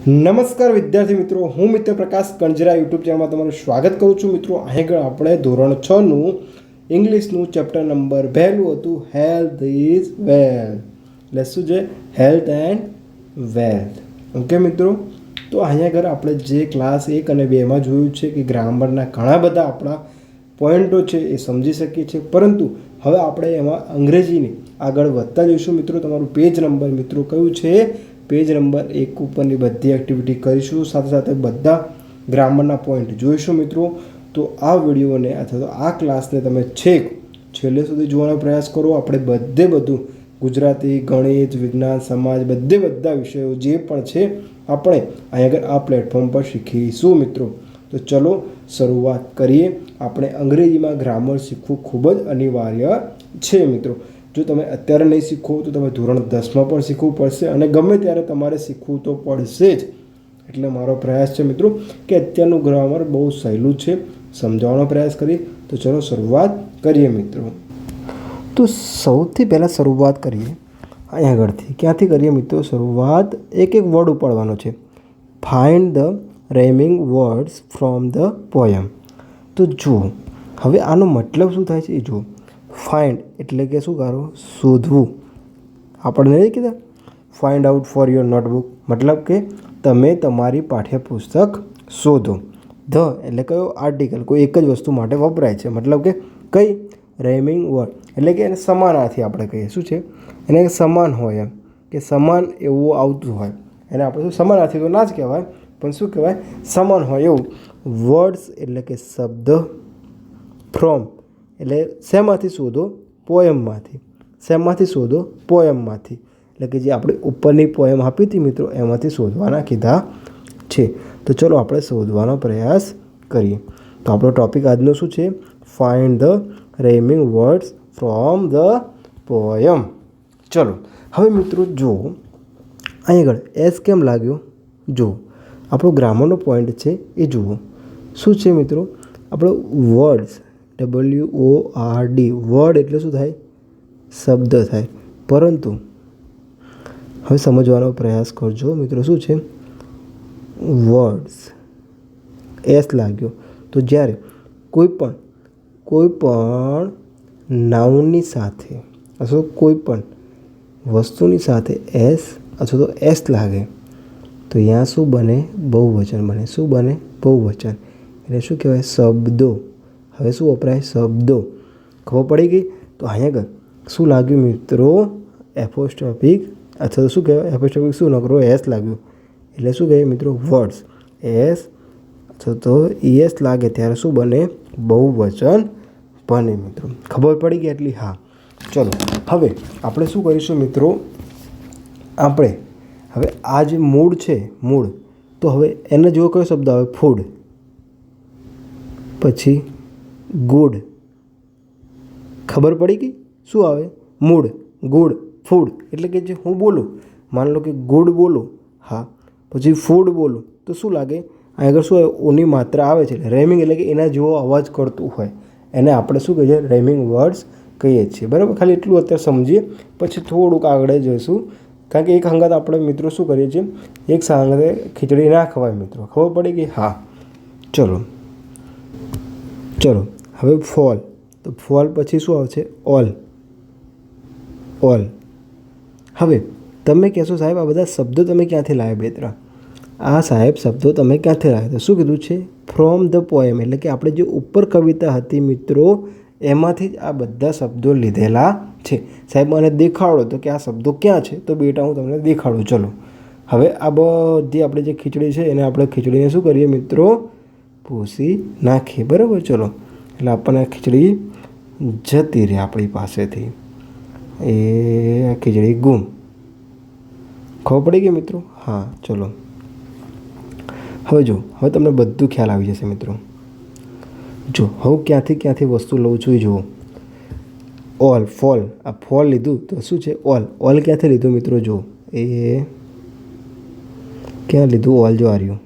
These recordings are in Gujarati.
નમસ્કાર વિદ્યાર્થી મિત્રો, હું મિત્ર પ્રકાશ કંજરા યુટ્યુબ ચેનલમાં તમારું સ્વાગત કરું છું. મિત્રો આગળ આપણે ધોરણ 6નું ઇંગ્લિશનું ચેપ્ટર નંબર 2 હતું હેલ્થ ઇઝ વેલ્થ. એટલે શું છે? Health and wealth. ઓકે મિત્રો, તો અહીંયા આગળ આપણે જે ક્લાસ 1 અને 2માં જોયું છે કે ગ્રામરના ઘણા બધા આપણા પોઈન્ટો છે એ સમજી શકીએ છીએ, પરંતુ હવે આપણે એમાં અંગ્રેજીની આગળ વધતા જઈશું. મિત્રો તમારું પેજ નંબર મિત્રો કયું છે? પેજ નંબર 1 ઉપરની બધી એક્ટિવિટી કરીશું, સાથે સાથે બધા ગ્રામરના પોઈન્ટ જોઈશું. મિત્રો તો આ વિડીયોને અથવા તો આ ક્લાસને તમે છેલ્લે સુધી જોવાનો પ્રયાસ કરો. આપણે બધું ગુજરાતી, ગણિત, વિજ્ઞાન, સમાજ બધા વિષયો જે પણ છે આપણે અહીં આગળ આ પ્લેટફોર્મ પર શીખીશું. મિત્રો તો ચલો શરૂઆત કરીએ. આપણે અંગ્રેજીમાં ગ્રામર શીખવું ખૂબ જ અનિવાર્ય છે. મિત્રો જો તમે અત્યારે નહીં શીખો તો તમે ધોરણ 10માં પણ શીખવું પડશે, અને ગમે ત્યારે તમારે શીખવું તો પડશે જ. એટલે મારો પ્રયાસ છે મિત્રો કે અત્યારનું ગ્રામર બહુ સહેલું છે, સમજાવવાનો પ્રયાસ કરીએ. તો ચલો શરૂઆત કરીએ મિત્રો. તો સૌથી પહેલાં શરૂઆત કરીએ અહીં આગળથી. ક્યાંથી કરીએ મિત્રો? શરૂઆત એક વર્ડ ઉપાડવાનો છે. Find the rhyming words from the poem. તો જુઓ, હવે આનો મતલબ શું થાય છે એ જુઓ. ફાઇન્ડ એટલે કે શું કરો? શોધવું. આપણે નહીં કીધા find out for your notebook, મતલબ કે તમે તમારી પાઠ્યપુસ્તક શોધો. ધ એટલે કયો? આર્ટિકલ, કોઈ એક જ વસ્તુ માટે વપરાય છે, મતલબ કે કઈ? રેમિંગ વર્ડ એટલે કે એને સમાનાર્થી આપણે કહીએ. શું છે? એને સમાન હોય, એમ કે સમાન એવું આવતું હોય એને આપણે શું સમાનાર્થી તો ના જ કહેવાય, પણ શું કહેવાય? સમાન હોય એવું. વર્ડ્સ એટલે કે શબ્દ. ફ્રોમ એટલે શેમાંથી શોધો? પોયમમાંથી. શેમાંથી શોધો? પોયમમાંથી. એટલે કે જે આપણે ઉપરની પોયમ આપી હતી મિત્રો એમાંથી શોધવાના કીધા છે. તો ચલો આપણે શોધવાનો પ્રયાસ કરીએ. તો આપણો ટૉપિક આજનો શું છે? Find the rhyming words from the poem. ચલો હવે મિત્રો જુઓ અહીં આગળ એસ કેમ લાગ્યો? જુઓ આપણો ગ્રામરનો પોઈન્ટ છે એ જુઓ. શું છે મિત્રો? આપણો વર્ડ્સ WORD, વર્ડ એટલે શું થાય? શબ્દ થાય. પરંતુ હવે સમજવાનો પ્રયાસ કરજો મિત્રો. શું છે? વર્ડ્સ એસ લાગ્યો તો જ્યારે કોઈ પણ નાઉનની સાથે અથવા કોઈ પણ વસ્તુની સાથે એસ અથવા તો એસ લાગે તો ત્યાં શું બને? બહુવચન બને. શું બને? બહુવચન. એટલે શું કહેવાય? શબ્દો. હવે શું વપરાય? શબ્દો. ખબર પડી ગઈ? તો અહીંયા આગળ શું લાગ્યું મિત્રો? એપોસ્ટ્રોફિક અથવા તો શું કહેવાય? એપોસ્ટ્રોફિક શું નકરો? એસ લાગ્યું. એટલે શું કહેવાય મિત્રો? વર્ડ્સ. એસ અથવા તો ES લાગે ત્યારે શું બને? બહુવચન બને મિત્રો. ખબર પડી ગઈ એટલી? હા. ચલો હવે આપણે શું કરીશું મિત્રો? આપણે હવે આ જે મૂળ છે, મૂળ, તો હવે એને જો કયો શબ્દ આવે? ફૂડ. પછી ગુડ. ખબર પડી ગઈ? શું આવે? મૂળ, ગુડ, ફૂડ. એટલે કે જે હું બોલું, માન લો કે ગુડ બોલું, હા, પછી ફૂડ બોલું તો શું લાગે? અહીં આગળ શું આવે? ઓની માત્રા આવે છે. રેમિંગ એટલે કે એના જેવો અવાજ કરતું હોય એને આપણે શું કહીએ? રેમિંગ વર્ડ્સ કહીએ છીએ. બરાબર? ખાલી એટલું અત્યારે સમજીએ, પછી થોડુંક આગળ જઈશું. કારણ કે એક હંગાત આપણે મિત્રો શું કરીએ છીએ? એક સાંગતે ખીચડી ના ખવાય મિત્રો. ખબર પડી ગઈ? હા. ચલો હવે ફોલ. તો ફોલ પછી શું આવશે? ઓલ. હવે તમે કહેશો સાહેબ આ બધા શબ્દો તમે ક્યાંથી લાવ્યા? બે ત્રણ આ સાહેબ શબ્દો તમે ક્યાંથી લાવ્યા? તો શું કીધું છે? From the poem. એટલે કે આપણે જે ઉપર કવિતા હતી મિત્રો એમાંથી જ આ બધા શબ્દો લીધેલા છે. સાહેબ મને દેખાડો તો કે આ શબ્દો ક્યાં છે? તો બેટા હું તમને દેખાડું. ચલો હવે આ બધી આપણે જે ખીચડી છે એને આપણે ખીચડીને શું કરીએ મિત્રો? ભૂસી નાખીએ. બરાબર? ચલો એટલે આપણને ખીચડી જતી રહે આપણી પાસેથી. એ ખીચડી ગુમ. ખબર પડી ગઈ મિત્રો? હા. ચલો હવે તમને બધું ખ્યાલ આવી જશે મિત્રો. જો હું ક્યાંથી વસ્તુ લઉં છું એ જુઓ. All, fall. આ ફોલ લીધું તો શું છે? ઓલ ક્યાંથી લીધું મિત્રો? જુઓ એ ક્યાં લીધું? ઓલ જો આ રહ્યું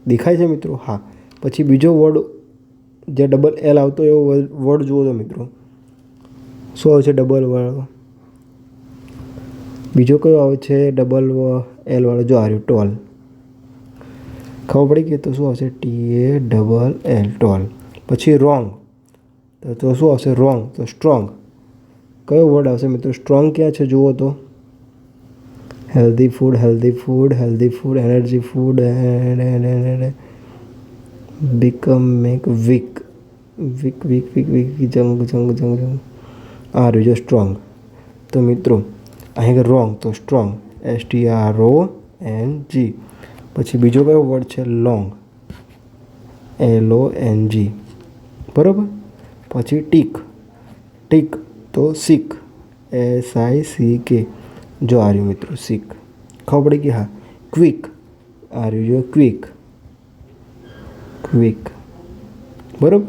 દેખાય છે મિત્રો? હા. પછી બીજો વર્ડ જે ડબલ એલ આવતો એવો વર્ડ જુઓ તો મિત્રો શું આવે છે? Double word. બીજો કયો આવે છે? ડબલ એલ વાળો જો આ રહ્યું ટોલ. ખબર પડી ગઈ? તો શું આવશે? TALL toll. પછી રોંગ, તો શું આવશે? રોંગ. તો સ્ટ્રોંગ. કયો વર્ડ આવશે મિત્રો? સ્ટ્રોંગ ક્યાં છે જુઓ તો? Healthy food, healthy food, healthy food, energy food, become make weak, weak weak weak weak, junk junk junk જંગ. આ રહ્યું જો સ્ટ્રોંગ. તો મિત્રો અહીં રોંગ, તો સ્ટ્રોંગ, STRONG. પછી બીજો કયો વર્ડ છે? Long, LONG. બરાબર. પછી ટીક, ટીક તો સિક, SICK. જો આ રહ્યું મિત્રો સિક. ખબર પડી કે? હા. ક્વિક, આ રહ્યું જો ક્વિક, ક્વિક. બરાબર.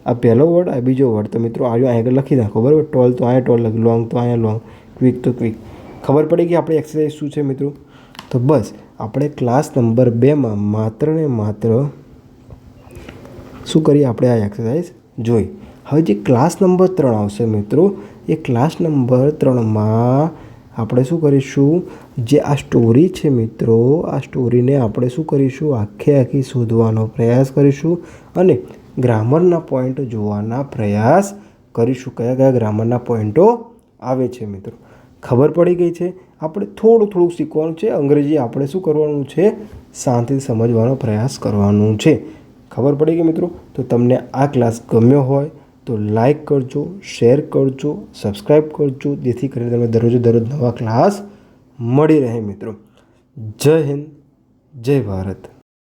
આ પહેલો વર્ડ, આ બીજો વર્ડ. તો મિત્રો આ રહ્યું આગળ લખી નાખો. બરાબર. ટોલ તો અહીંયા ટોલ લખી, લોંગ તો અહીંયા લોંગ, ક્વિક તો ક્વિક. ખબર પડી કે આપણી એક્સરસાઇઝ શું છે મિત્રો? તો બસ આપણે ક્લાસ નંબર 2માં માત્ર ને માત્ર શું કરીએ? આપણે આ એક્સરસાઇઝ જોઈ. હવે જે ક્લાસ નંબર 3 આવશે મિત્રો, એ ક્લાસ નંબર 3માં આપણે શું કરીશું? જે આ સ્ટોરી છે મિત્રો, આ સ્ટોરીને આપણે શું કરીશું? આખે આખી શોધવાનો પ્રયાસ કરીશું અને ગ્રામરના પોઈન્ટ જોવાના પ્રયાસ કરીશું. કયા કયા ગ્રામરના પોઈન્ટો આવે છે મિત્રો? ખબર પડી ગઈ છે? આપણે થોડું શીખવાનું છે. અંગ્રેજી આપણે શું કરવાનું છે? શાંતિથી સમજવાનો પ્રયાસ કરવાનું છે. ખબર પડી ગઈ મિત્રો? તો તમને આ ક્લાસ ગમ્યો હોય તો લાઈક કરજો, શેર કરજો, સબસ્ક્રાઈબ કરજો, જેથી કરીને તમે દરરોજ નવા ક્લાસ મળી રહે મિત્રો. જય હિન્દ, જય ભારત.